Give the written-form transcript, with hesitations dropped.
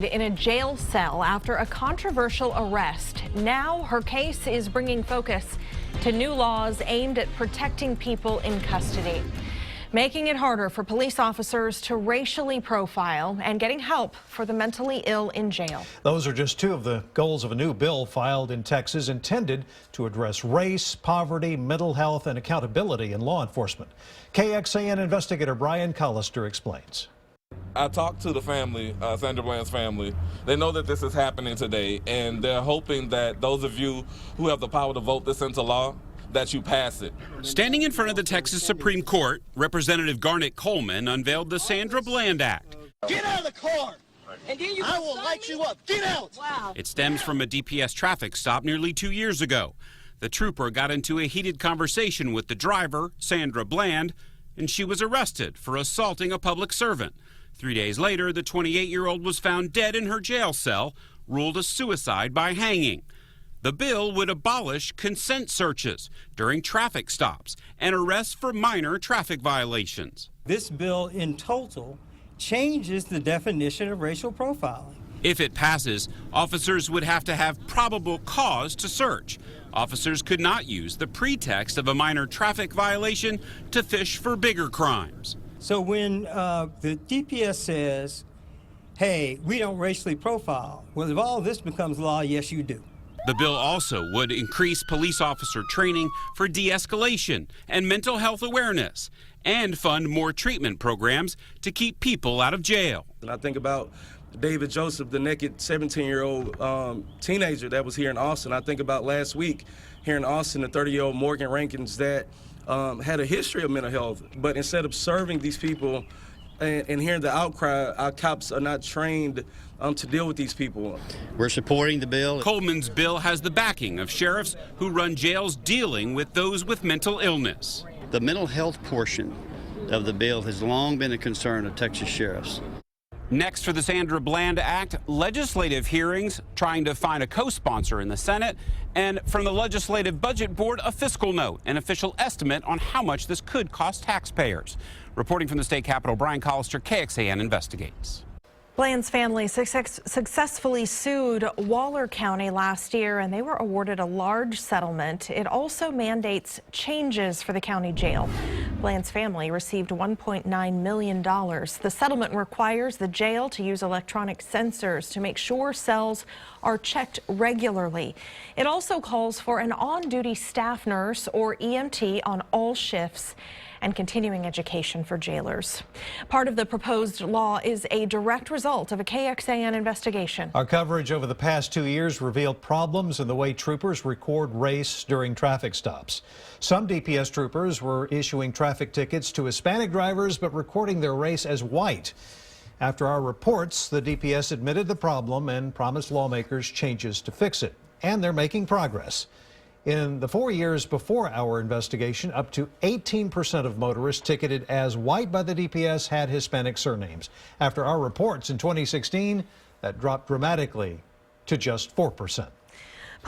In a jail cell after a controversial arrest. Now her case is bringing focus to new laws aimed at protecting people in custody, making it harder for police officers to racially profile and getting help for the mentally ill in jail. Those are just two of the goals of a new bill filed in Texas intended to address race, poverty, mental health, and accountability in law enforcement. KXAN investigator Brian Collister explains. I talked to the family, Sandra Bland's family. They know that this is happening today, and they're hoping that those of you who have the power to vote this into law, that you pass it. Standing in front of the Texas Supreme Court, Representative Garnet Coleman unveiled the Sandra Bland Act. Get out of the car! And then I will light you up. Get out! Wow. It stems from a DPS traffic stop nearly 2 years ago. The trooper got into a heated conversation with the driver, Sandra Bland, and she was arrested for assaulting a public servant. 3 days later, the 28-year-old was found dead in her jail cell, ruled a suicide by hanging. The bill would abolish consent searches during traffic stops and arrests for minor traffic violations. This bill in total changes the definition of racial profiling. If it passes, officers would have to have probable cause to search. Officers could not use the pretext of a minor traffic violation to fish for bigger crimes. So when the DPS says, hey, we don't racially profile, well, if all this becomes law, yes, you do. The bill also would increase police officer training for de-escalation and mental health awareness and fund more treatment programs to keep people out of jail. And I think about David Joseph, the naked 17-year-old teenager that was here in Austin. I think about last week here in Austin, the 30-year-old Morgan Rankins that had a history of mental health. But instead of serving these people and hearing the outcry, our cops are not trained to deal with these people. We're supporting the bill. Coleman's bill has the backing of sheriffs who run jails dealing with those with mental illness. The mental health portion of the bill has long been a concern of Texas sheriffs. Next for the Sandra Bland Act, legislative hearings trying to find a co-sponsor in the Senate, and from the Legislative Budget Board, a fiscal note, an official estimate on how much this could cost taxpayers. Reporting from the state capitol, Brian Collister, KXAN Investigates. Bland's family successfully sued Waller County last year, and they were awarded a large settlement. It also mandates changes for the county jail. Bland's family received $1.9 million. The settlement requires the jail to use electronic sensors to make sure cells are checked regularly. It also calls for an on-duty staff nurse or EMT on all shifts and continuing education for jailers. Part of the proposed law is a direct result of a KXAN investigation. Our coverage over the past 2 years revealed problems in the way troopers record race during traffic stops. Some DPS troopers were issuing traffic tickets to Hispanic drivers but recording their race as white. After our reports, the DPS admitted the problem and promised lawmakers changes to fix it. And they're making progress. In the 4 years before our investigation, up to 18% of motorists ticketed as white by the DPS had Hispanic surnames. After our reports in 2016, that dropped dramatically to just 4%.